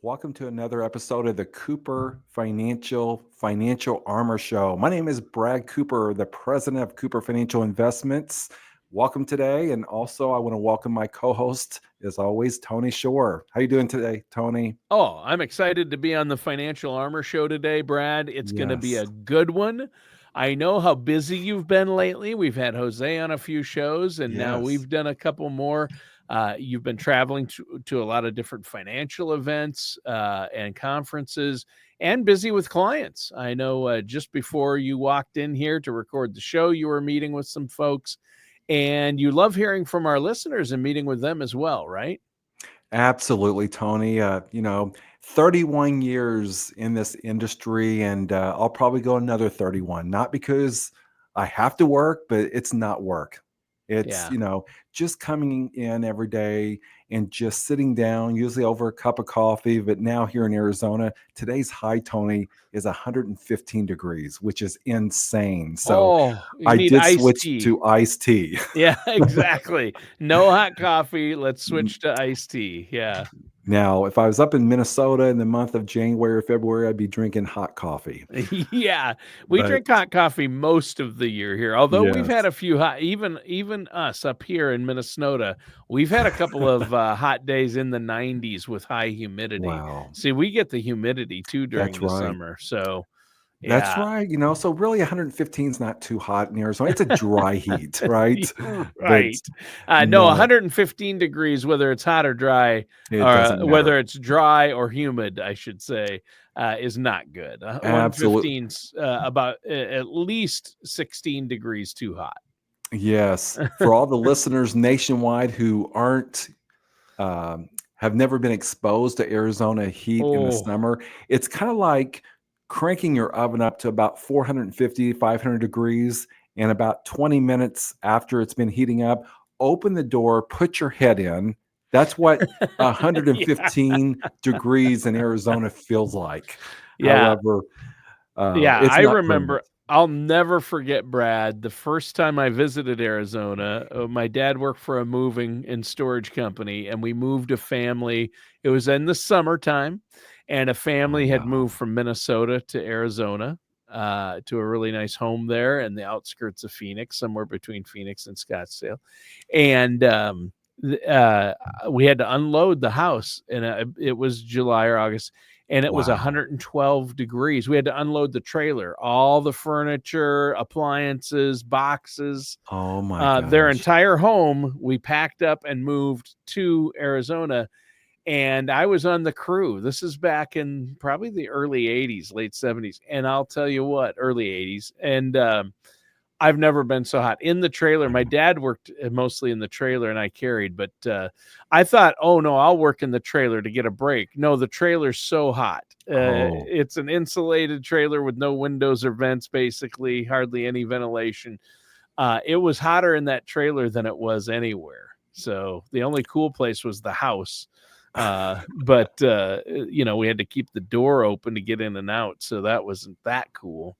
Welcome to another episode of the Cooper Financial Armor Show. My name is Brad Cooper, the president of Cooper Financial Investments. Welcome today, and also I want to welcome my co-host, as always, Tony Shore. How you doing today, Tony? Oh, I'm excited to be on the Financial Armor Show today, Brad. It's going to be Yes. a good one. I know how busy you've been lately. We've had Jose on a few shows, and now Yes. we've done a couple more. You've been traveling to a lot of different financial events and conferences and busy with clients. I know just before you walked in here to record the show, you were meeting with some folks, and you love hearing from our listeners and meeting with them as well, right? Absolutely, Tony. 31 years in this industry, and I'll probably go another 31. Not because I have to work, but it's not work. It's, Yeah. just coming in every day and just sitting down, usually over a cup of coffee. But now here in Arizona, today's high, Tony, is 115 degrees, which is insane. So Oh, you I need did iced switch tea. to iced tea. Yeah, exactly. No hot coffee. Let's switch to iced tea. Yeah. Now, if I was up in Minnesota in the month of January or February, I'd be drinking hot coffee. Yeah. We But drink hot coffee most of the year here. Although we've yes, had a few hot, even us up here in Minnesota, we've had a couple of hot days in the 90s with high humidity. wow, See, we get the humidity too during that's the right. summer. So, That's yeah. right. So really 115 is not too hot in Arizona. It's a dry heat, right? But Right. No, no, 115 degrees, whether it's hot or dry, it or doesn't matter. whether it's dry or humid, I should say, is not good. Absolutely. 115's about at least 16 degrees too hot. Yes. For all the listeners nationwide who aren't have never been exposed to Arizona heat in the Oh, summer, it's kind of like cranking your oven up to about 450, 500 degrees, and about 20 minutes after it's been heating up, open the door, put your head in. That's what yeah. 115 degrees in Arizona feels like. Yeah. However, Yeah. it's I not permanent. remember. I'll never forget, Brad, the first time I visited Arizona. My dad worked for a moving and storage company, and we moved a family. It was in the summertime, and a Oh, family had wow. moved from Minnesota to Arizona to a really nice home there in the outskirts of Phoenix, somewhere between Phoenix and Scottsdale. And we had to unload the house, and it was July or August, and it was Wow. 112 degrees. We had to unload the trailer, all the furniture, appliances, boxes, Oh, my their gosh. entire home. We packed up and moved to Arizona, and I was on the crew. This is back in probably the early 80s, late 70s. And I'll tell you what, early 80s. And I've never been so hot in the trailer. My dad worked mostly in the trailer and I carried, but I thought, oh no, I'll work in the trailer to get a break. No, the trailer's so hot. Oh, It's an insulated trailer with no windows or vents, basically, hardly any ventilation. It was hotter in that trailer than it was anywhere. So the only cool place was the house. But we had to keep the door open to get in and out. So that wasn't that cool.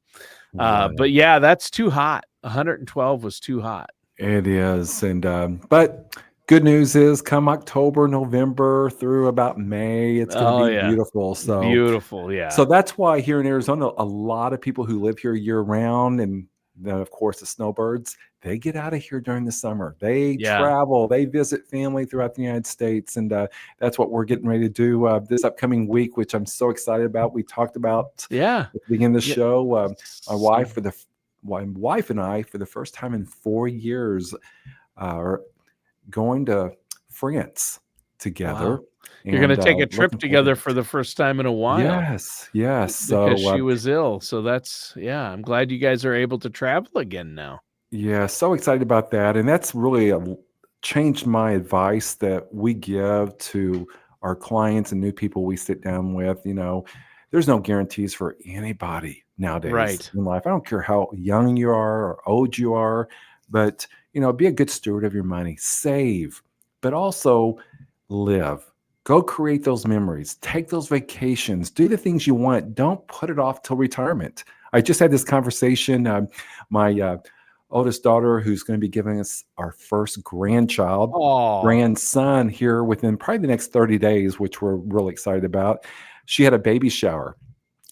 right. But yeah, that's too hot. 112 was too hot. It is, and but good news is, come October, November through about May, it's going to Oh be yeah. beautiful. Beautiful. So Yeah. that's why here in Arizona, a lot of people who live here year round, and then of course the snowbirds, they get out of here during the summer. They Yeah. travel, they visit family throughout the United States, and that's what we're getting ready to do this upcoming week, which I'm so excited about. We talked about Yeah. at the beginning of the Yeah. show. My So, wife for the my wife and I, for the first time in 4 years, are going to France together, wow. You're going to and take a trip looking forward to together for it. the first time in a while Yes, yes. because So, she was ill. So yeah, I'm glad you guys are able to travel again now. yeah, so excited about that, and that's really changed my advice that we give to our clients and new people we sit down with. There's no guarantees for anybody nowadays Right. in life. I don't care how young you are or old you are, but be a good steward of your money, save, but also live. Go create those memories, take those vacations, do the things you want. Don't put it off till retirement. I just had this conversation. My oldest daughter, who's going to be giving us our first Oh, grandson here within probably the next 30 days, which we're really excited about. She had a baby shower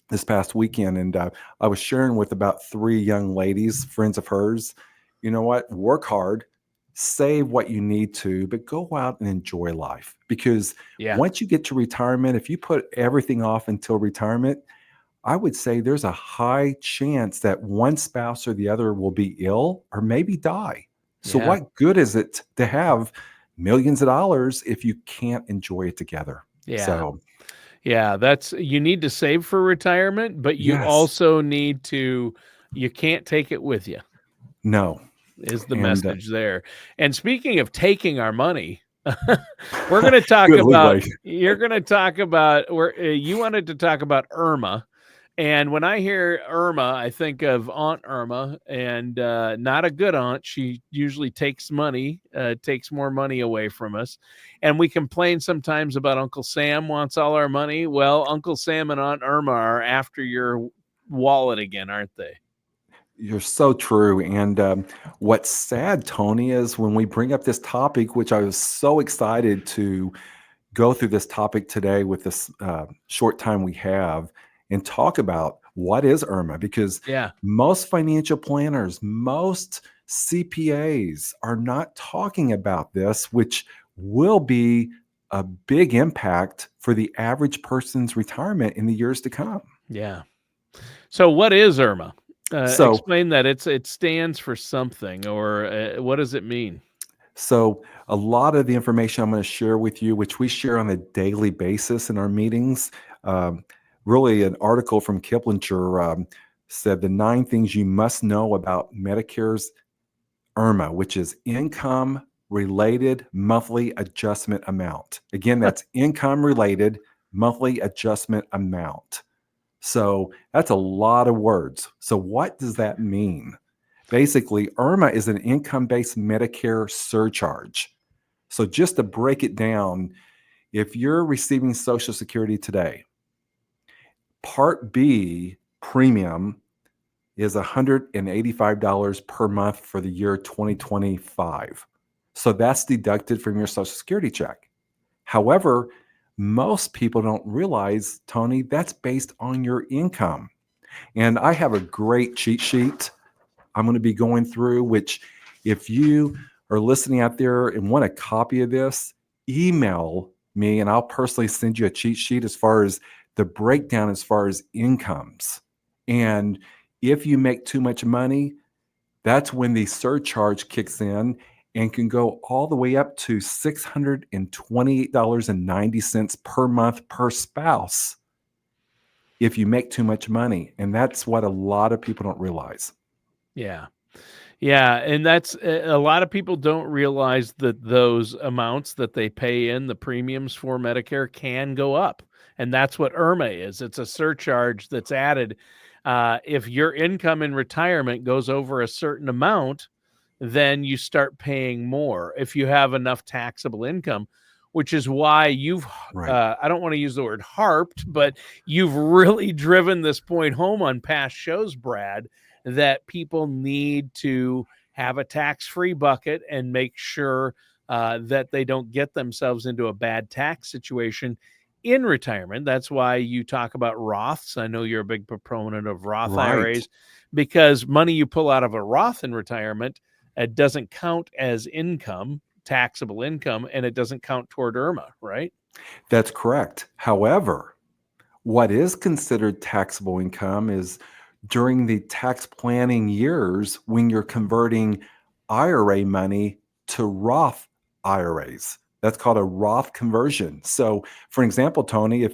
this past weekend, and I was sharing with about 3 young ladies, friends of hers. You know what? Work hard, save what you need to, but go out and enjoy life. Because yeah, once you get to retirement, if you put everything off until retirement, I would say there's a high chance that one spouse or the other will be ill or maybe die. So, yeah, what good is it to have millions of dollars if you can't enjoy it together? yeah. So, Yeah, that's you need to save for retirement, but you yes, also need to you can't take it with you, no. is the And message there. And speaking of taking our money, we're going to talk good about leeway. you're going to talk about where you wanted to talk about IRMAA. And when I hear IRMAA, I think of Aunt Irma, and not a good aunt. She usually takes money, takes more money away from us. And we complain sometimes about Uncle Sam wants all our money. Well, Uncle Sam and Aunt Irma are after your wallet again, aren't they? You're so true. And what's sad, Tony, is when we bring up this topic, which I was so excited to go through this topic today with this short time we have and talk about what is IRMA, because Yeah, most financial planners, most CPAs are not talking about this, which will be a big impact for the average person's retirement in the years to come. yeah. So what is IRMAA? So, Explain that. It stands for something, or what does it mean? So, a lot of the information I'm going to share with you, which we share on a daily basis in our meetings, um, really an article from Kiplinger said the 9 things you must know about Medicare's IRMA, which is income related monthly adjustment amount. Again, that's income related monthly adjustment amount. So that's a lot of words. So, what does that mean? Basically, IRMA is an income based Medicare surcharge. So, just to break it down, if you're receiving Social Security today, Part B premium is $185 per month for the year 2025. So, that's deducted from your Social Security check. However, most people don't realize, Tony, that's based on your income. And I have a great cheat sheet I'm going to be going through, which if you are listening out there and want a copy of this, email me and I'll personally send you a cheat sheet as far as the breakdown as far as incomes. And if you make too much money, that's when the surcharge kicks in and can go all the way up to $628.90 per month per spouse if you make too much money. And that's what a lot of people don't realize. Yeah. Yeah, and that's a lot of people don't realize that those amounts that they pay in, the premiums for Medicare can go up. And that's what IRMAA is. It's a surcharge that's added. If your income in retirement goes over a certain amount, then you start paying more if you have enough taxable income, which is why you've, Right. I don't want to use the word harped, but you've really driven this point home on past shows, Brad, that people need to have a tax-free bucket and make sure that they don't get themselves into a bad tax situation in retirement. That's why you talk about Roths. I know you're a big proponent of Roth Right. IRAs, because money you pull out of a Roth in retirement, it doesn't count as income, taxable income, and it doesn't count toward IRMAA, right? That's correct. However, what is considered taxable income is during the tax planning years when you're converting IRA money to Roth IRAs. That's called a Roth conversion. So, for example, Tony,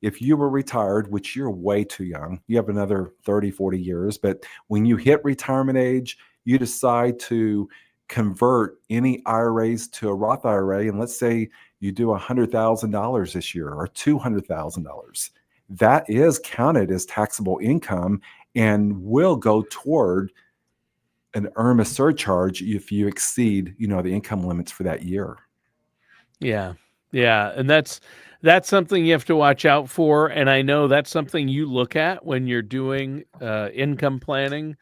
if you were retired, which you're way too young, you have another 30, 40 years, but when you hit retirement age, you decide to convert any IRAs to a Roth IRA, and let's say you do $100,000 this year or $200,000, that is counted as taxable income and will go toward an IRMA surcharge if you exceed, the income limits for that year. Yeah. Yeah, and that's something you have to watch out for, and I know that's something you look at when you're doing income planning.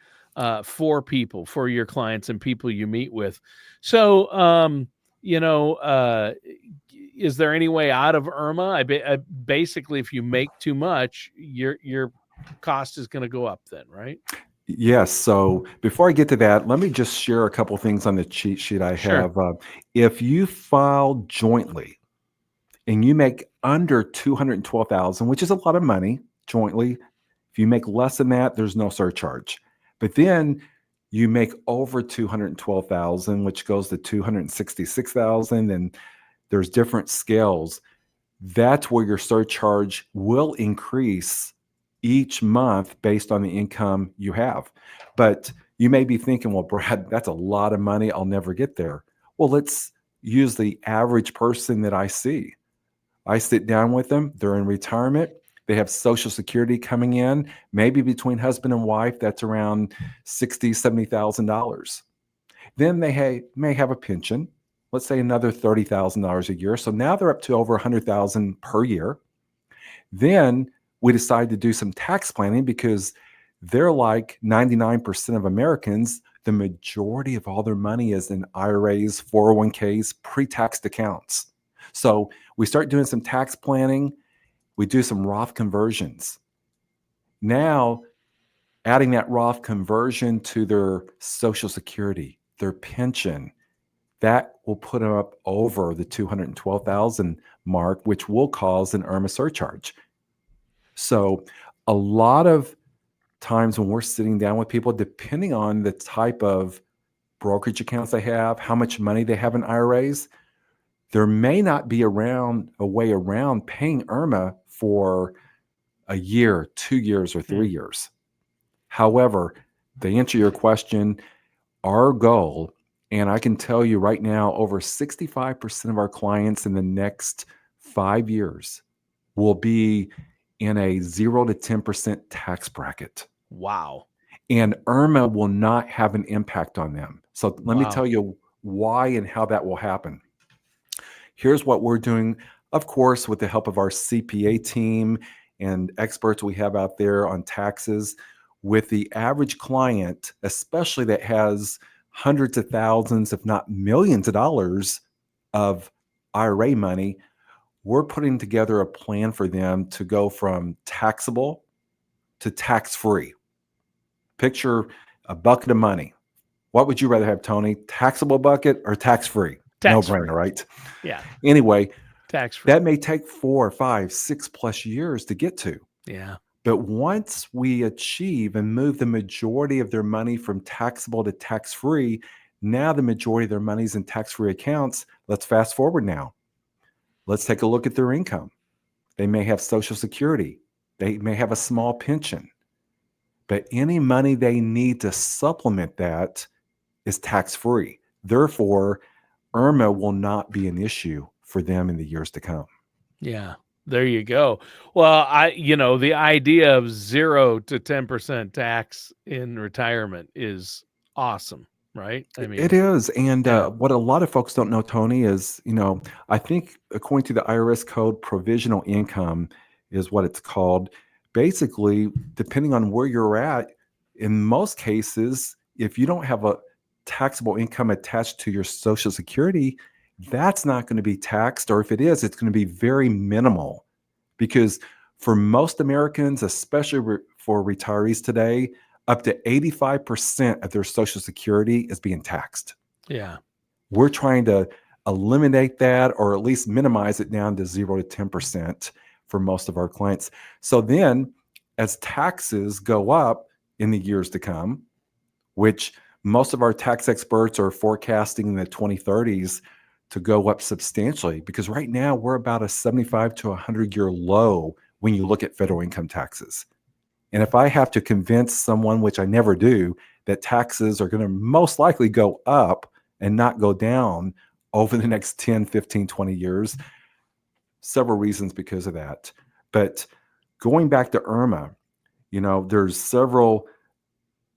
for people, for your clients and people you meet with. So, is there any way out of IRMAA? Basically, if you make too much, your cost is going to go up then, right? Yes. So before I get to that, let me just share a couple things on the cheat sheet I Sure. have. If you file jointly and you make under 212,000, which is a lot of money jointly, if you make less than that, there's no surcharge. But then you make over 212,000, which goes to 266,000, and there's different scales. That's where your surcharge will increase each month based on the income you have. But you may be thinking, well, Brad, that's a lot of money. I'll never get there. Well, let's use the average person that I see. I sit down with them, they're in retirement, they have Social Security coming in, maybe between husband and wife, that's around $60,000, $70,000. Then they may have a pension, let's say another $30,000 a year. So now they're up to over $100,000 per year. Then we decide to do some tax planning because they're like 99% of Americans. The majority of all their money is in IRAs, 401ks, pre-taxed accounts. So we start doing some tax planning. We do some Roth conversions. Now, adding that Roth conversion to their Social Security, their pension, that will put them up over the 212,000 mark, which will cause an IRMAA surcharge. So a lot of times when we're sitting down with people, depending on the type of brokerage accounts they have, how much money they have in IRAs, there may not be a way around paying IRMAA for a year, 2 years, or 3 years. However, to answer your question, our goal, and I can tell you right now, over 65% of our clients in the next 5 years will be in a 0 to 10% tax bracket. Wow. And IRMAA will not have an impact on them. So let me Wow. tell you why and how that will happen. Here's what we're doing, of course, with the help of our CPA team and experts we have out there on taxes. With the average client, especially that has hundreds of thousands, if not millions of dollars of IRA money, we're putting together a plan for them to go from taxable to tax-free. Picture a bucket of money. What would you rather have, Tony? Taxable bucket or tax-free? Tax-free. No-brainer, right? Yeah. Anyway, Tax-free. that may take 4, 5, 6+ years to get to. Yeah. But once we achieve and move the majority of their money from taxable to tax-free, now the majority of their money's in tax-free accounts. Let's fast forward now. Let's take a look at their income. They may have Social Security. They may have a small pension. But any money they need to supplement that is tax-free. Therefore, IRMAA will not be an issue for them in the years to come. Yeah. There you go. Well, the idea of 0 to 10% tax in retirement is awesome, right? I mean, It is. And yeah. what a lot of folks don't know, Tony, is, I think according to the IRS code, provisional income is what it's called. Basically, depending on where you're at, in most cases, if you don't have a taxable income attached to your Social Security, that's not going to be taxed. Or if it is, it's going to be very minimal. Because for most Americans, especially for retirees today, up to 85% of their Social Security is being taxed. Yeah. We're trying to eliminate that or at least minimize it down to 0 to 10% for most of our clients. So then as taxes go up in the years to come, which most of our tax experts are forecasting in the 2030s to go up substantially, because right now we're about a 75 to 100-year low when you look at federal income taxes. And if I have to convince someone, which I never do, that taxes are going to most likely go up and not go down over the next 10, 15, 20 years, several reasons because of that. But going back to IRMAA, there's several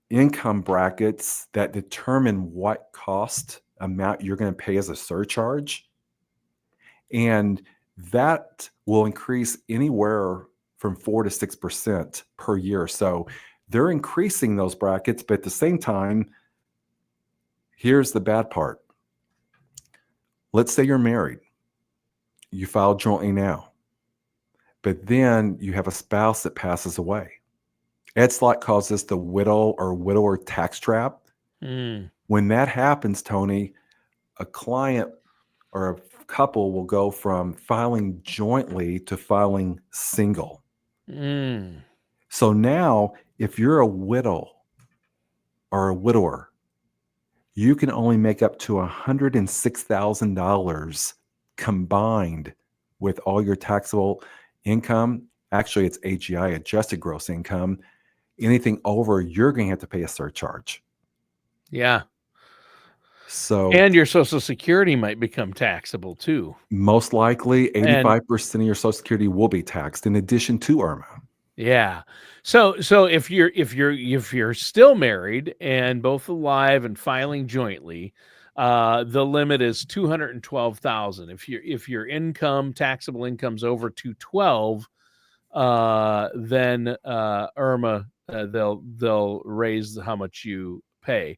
income brackets that determine what cost amount you're going to pay as a surcharge. And that will increase anywhere from 4 to 6% per year. So They're increasing those brackets, but at the same time, here's the bad part. Let's say you're married. You file jointly now, but then you have a spouse that passes away. Ed Slott calls this the widow or widower tax trap. Mm. When that happens, Tony, a client or a couple will go from filing jointly to filing single. Mm. So now, if you're a widow or a widower, you can only make up to $106,000 combined with all your taxable income. Actually, it's AGI, adjusted gross income. Anything over, you're going to have to pay a surcharge. Yeah. So, And your Social Security might become taxable too. most likely, And 85% of your Social Security will be taxed in addition to IRMAA. yeah. So if you're still married and both alive and filing jointly, the limit is 212,000. If your taxable income's over 212, then IRMAA, they'll raise how much you pay.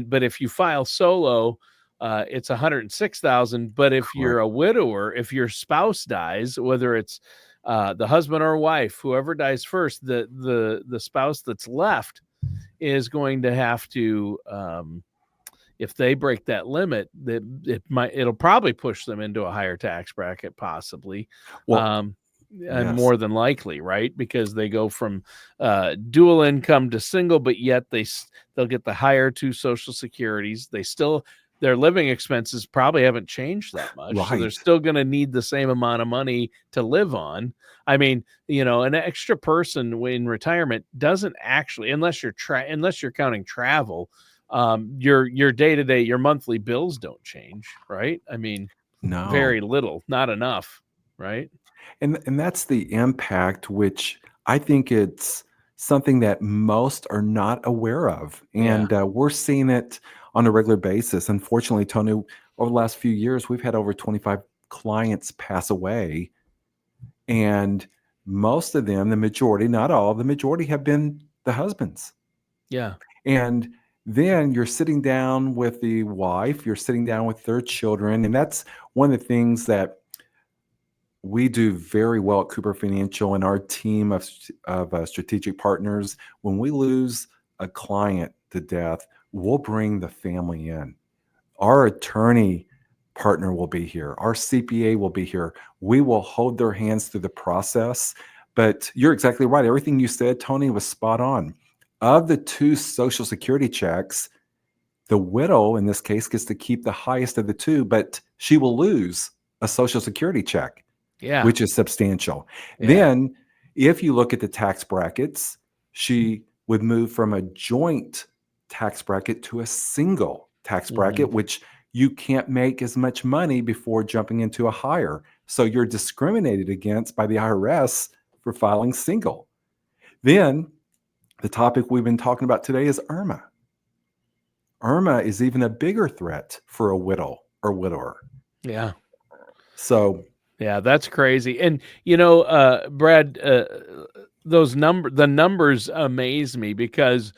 But if you file solo, it's 106,000. But if you're Correct. a widower, if your spouse dies, whether it's the husband or wife, whoever dies first, the spouse that's left is going to have to, if they break that limit, it'll probably push them into a higher tax bracket, possibly. Well, And yes. more than likely, right? Because they go from dual income to single, but yet they'll get the higher two Social Securities. Their living expenses probably haven't changed that much, so they're Right. still going to need the same amount of money to live on. I mean, an extra person in retirement doesn't actually, unless you're counting travel, your day-to-day, your monthly bills don't change, right? I mean, No. very little, not enough, right? And that's the impact, which I think it's something that most are not aware of. Yeah. And we're seeing it on a regular basis. Unfortunately, Tony, over the last few years, we've had over 25 clients pass away. And most of them, the majority, not all, the majority have been the husbands. Yeah. And then you're sitting down with the wife, you're sitting down with their children. And that's one of the things that we do very well at Cooper Financial and our team of strategic partners. When we lose a client to death, we'll bring the family in. Our attorney partner will be here. Our CPA will be here. We will hold their hands through the process. But you're exactly right. Everything you said, Tony, was spot on. Of the two Social Security checks, the widow, in this case, gets to keep the highest of the two, but she will lose a Social Security check. Yeah. Which is substantial. Yeah. Then, if you look at the tax brackets, she would move from a joint tax bracket to a single tax bracket, which you can't make as much money before jumping into a higher. So you're discriminated against by the IRS for filing single. Then, the topic we've been talking about today is IRMAA. IRMAA is even a bigger threat for a widow or widower. Yeah. So, yeah, that's crazy. And Brad, the numbers amaze me because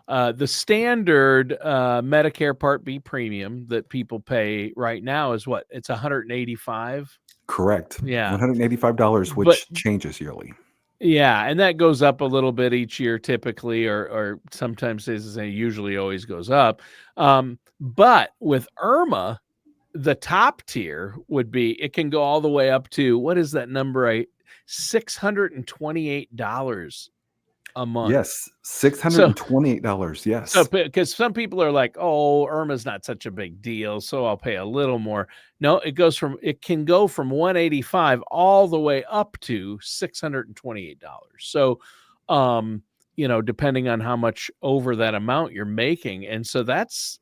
the standard Medicare Part B premium that people pay right now is what? It's $185. correct. Yeah. $185, which But changes yearly. yeah, and that goes up a little bit each year typically, or sometimes it usually always goes up. But with IRMAA, the top tier would be, it can go all the way up to, what is that number? $628 a month. Yes, $628. Yes. So because some people are like, oh, IRMAA's not such a big deal, so I'll pay a little more. No, it can go from 185 all the way up to $628. So, depending on how much over that amount you're making. And so that's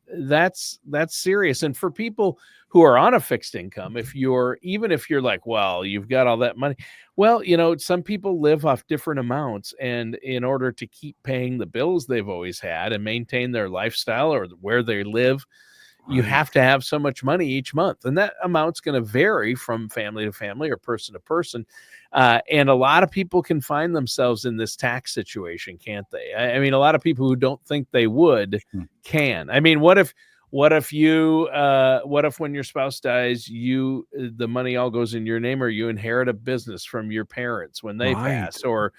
serious. And for people who are on a fixed income, even if you're like, well, you've got all that money, well, some people live off different amounts, and in order to keep paying the bills they've always had and maintain their lifestyle or where they live, you Right. have to have so much money each month. And that amount's going to vary from family to family or person to person. And a lot of people can find themselves in this tax situation, can't they? I mean, a lot of people who don't think they would Hmm. can. I mean, what if when your spouse dies, the money all goes in your name, or you inherit a business from your parents when they Right. pass, or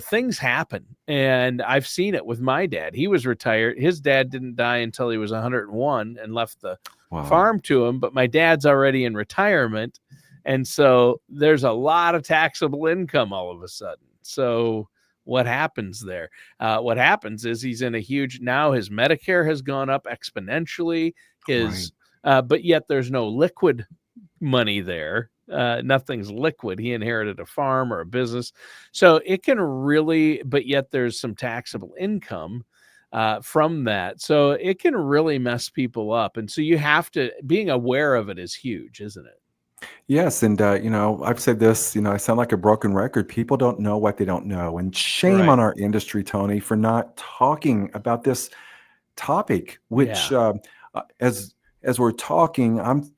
things happen. And I've seen it with my dad. He was retired. His dad didn't die until he was 101 and left the Wow. farm to him, but my dad's already in retirement. And so there's a lot of taxable income all of a sudden. So what happens there? What happens is he's in a huge, now his Medicare has gone up exponentially. Right. But yet there's no liquid money there. Nothing's liquid. He inherited a farm or a business. So it can really, but yet there's some taxable income from that. So it can really mess people up. And so being aware of it is huge, isn't it? Yes, and I've said this. I sound like a broken record. People don't know what they don't know, and shame Right. on our industry, Tony, for not talking about this topic. Which, Yeah. as we're talking, I'm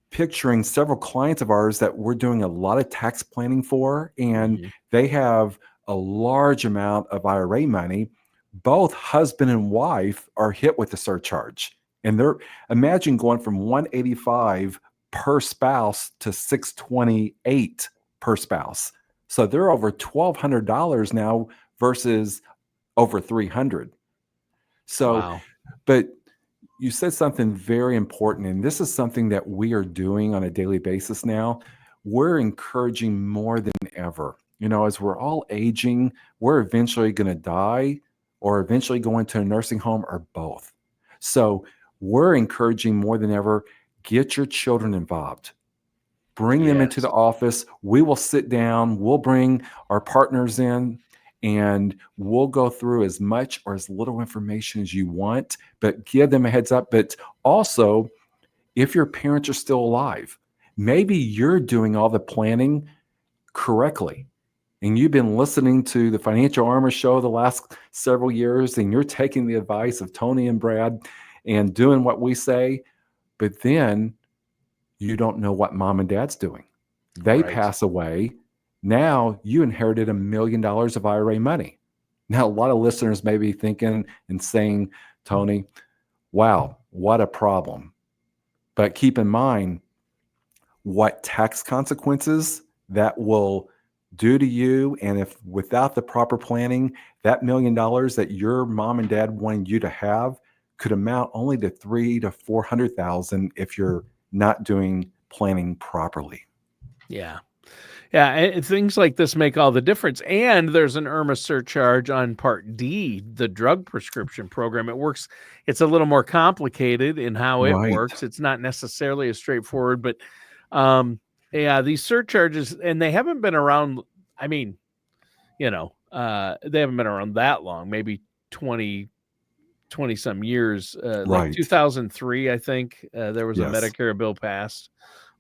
picturing several clients of ours that we're doing a lot of tax planning for, and Mhm. they have a large amount of IRA money. Both husband and wife are hit with the surcharge, and they're imagine going from 185 per spouse to 628 per spouse. So they're over $1,200 now versus over 300. So, Wow. but you said something very important, and this is something that we are doing on a daily basis now. We're encouraging more than ever. As we're all aging, we're eventually going to die or eventually go into a nursing home or both. So we're encouraging more than ever, get your children involved. Bring them into Yes. the office. We will sit down. We'll bring our partners in and we'll go through as much or as little information as you want, but give them a heads up. But also, if your parents are still alive, maybe you're doing all the planning correctly. And you've been listening to the Financial Armor Show the last several years, and you're taking the advice of Tony and Brad and doing what we say. But then you don't know what mom and dad's doing. They Right. pass away. Now you inherited $1 million of IRA money. Now, a lot of listeners may be thinking and saying, Tony, wow, what a problem. But keep in mind what tax consequences that will do to you. And if without the proper planning, that $1 million that your mom and dad wanted you to have could amount only to 300,000 to 400,000 if you're not doing planning properly. Yeah. Yeah, and things like this make all the difference. And there's an IRMAA surcharge on Part D, the drug prescription program. It's a little more complicated in how it Right. works. It's not necessarily as straightforward, but yeah, these surcharges, and they haven't been around. I mean, they haven't been around that long, maybe 20 some years, like Right. 2003, I think, there was a Yes. Medicare bill passed,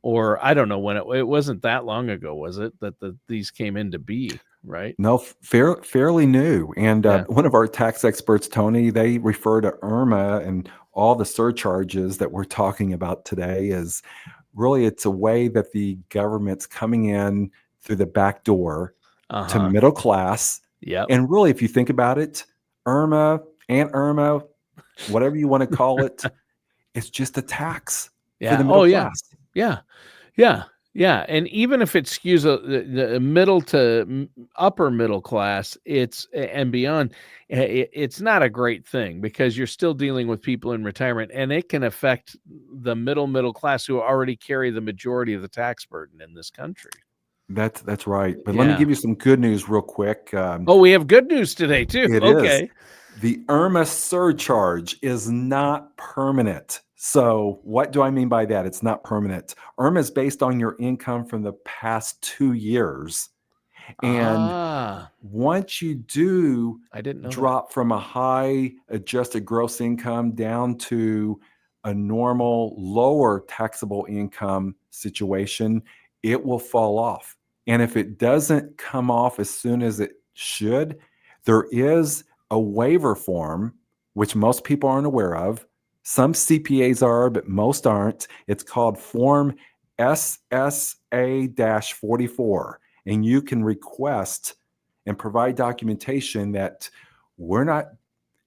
or I don't know when it wasn't that long ago, was it, that these came into be, right? No, fairly new. And Yeah. one of our tax experts, Tony, they refer to IRMAA and all the surcharges that we're talking about today as really it's a way that the government's coming in through the back door to Uh-huh. middle class. Yep. And really, if you think about it, IRMAA, Aunt Irma, whatever you want to call it, it's just a tax for Yeah. the middle Oh, yeah. class. Yeah. Yeah. Yeah. And even if it skews the middle to upper middle class, and beyond, it's not a great thing because you're still dealing with people in retirement, and it can affect the middle class who already carry the majority of the tax burden in this country. That's right. But let me Yeah. give you some good news real quick. Oh, we have good news today too. It is. Okay. The IRMA surcharge is not permanent. So, what do I mean by that? It's not permanent. IRMA is based on your income from the past 2 years. And Ah, once you do I didn't know that. drop from a high adjusted gross income down to a normal lower taxable income situation, it will fall off. And if it doesn't come off as soon as it should, there is a waiver form, which most people aren't aware of, Some CPAs are, but most aren't. It's called Form SSA 44. And you can request and provide documentation that we're not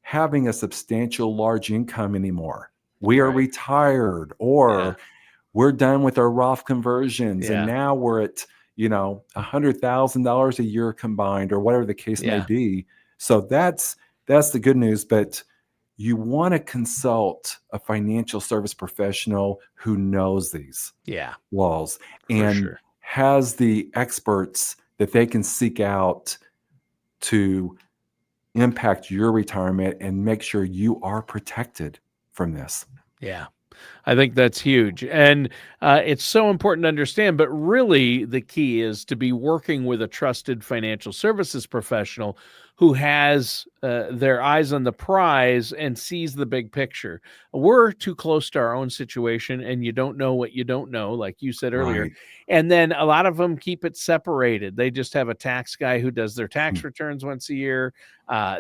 having a substantial large income anymore. We are Right. retired, or we're done with our Roth conversions, and Yeah. now we're at, $100,000 a year combined, or whatever the case may Yeah. be. So that's the good news. But you want to consult a financial service professional who knows these Yeah. laws For and sure. has the experts that they can seek out to impact your retirement and make sure you are protected from this. Yeah. I think that's huge. And it's so important to understand. But really, the key is to be working with a trusted financial services professional who has their eyes on the prize and sees the big picture. We're too close to our own situation, and you don't know what you don't know, like you said earlier. Right. And then a lot of them keep it separated. They just have a tax guy who does their Hmm. tax returns once a year.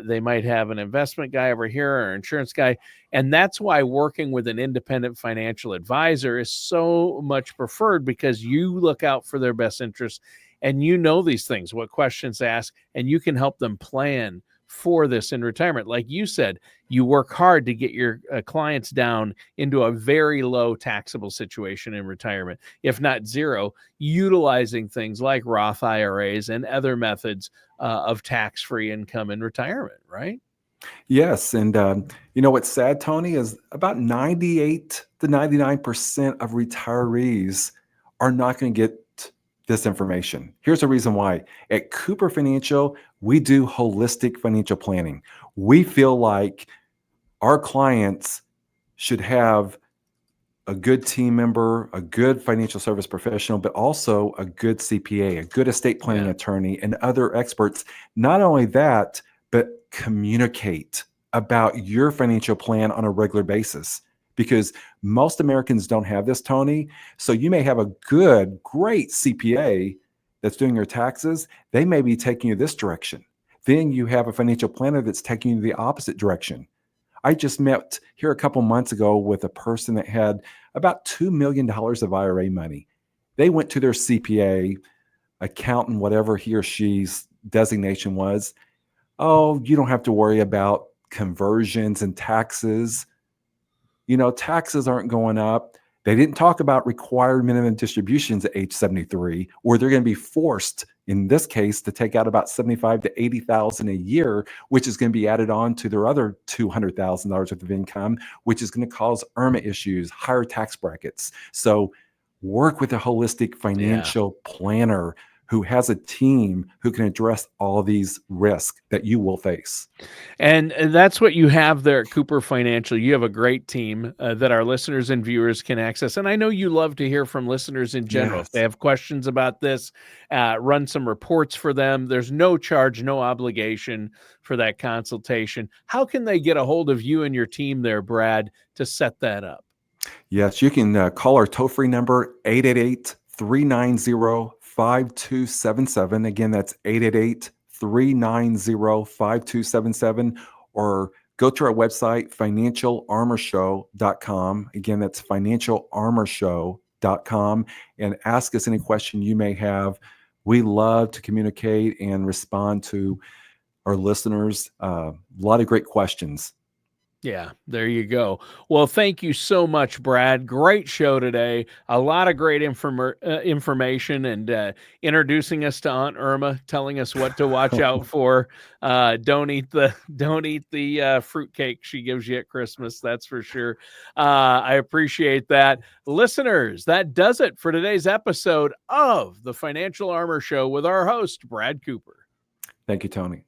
They might have an investment guy over here or an insurance guy. And that's why working with an independent financial advisor is so much preferred, because you look out for their best interests and you know these things, what questions to ask, and you can help them plan for this in retirement. Like you said, you work hard to get your clients down into a very low taxable situation in retirement, if not zero, utilizing things like Roth IRAs and other methods of tax-free income in retirement, right? Yes. And what's sad, Tony, is about 98 to 99% of retirees are not going to get this information. Here's the reason why. At Cooper Financial, we do holistic financial planning. We feel like our clients should have a good team member, a good financial service professional, but also a good CPA, a good estate planning Yeah. attorney, and other experts. Not only that, but communicate about your financial plan on a regular basis, because most Americans don't have this, Tony. So you may have a great CPA that's doing your taxes. They may be taking you this direction. Then you have a financial planner that's taking you the opposite direction. I just met here a couple months ago with a person that had about $2 million of IRA money. They went to their CPA, accountant, whatever he or she's designation was. Oh, you don't have to worry about conversions and taxes. Taxes aren't going up. They didn't talk about required minimum distributions at age 73, where they're going to be forced, in this case, to take out about 75 to 80,000 a year, which is going to be added on to their other $200,000 worth of income, which is going to cause IRMAA issues, higher tax brackets. So work with a holistic Yeah. financial planner who has a team who can address all of these risks that you will face. And that's what you have there at Cooper Financial. You have a great team that our listeners and viewers can access. And I know you love to hear from listeners in general. If they Yes. have questions about this, run some reports for them. There's no charge, no obligation for that consultation. How can they get a hold of you and your team there, Brad, to set that up? Yes, you can call our toll-free number, 888-390-5277. Again, that's 888-390-5277, or go to our website, financialarmorshow.com. Again, that's financialarmorshow.com, and ask us any question you may have. We love to communicate and respond to our listeners. A lot of great questions. Yeah, there you go. Well, thank you so much, Brad. Great show today. A lot of great information, and introducing us to Aunt Irma, telling us what to watch out for. Don't eat the fruitcake she gives you at Christmas. That's for sure. I appreciate that, listeners. That does it for today's episode of the Financial Armor Show with our host, Brad Cooper. Thank you, Tony.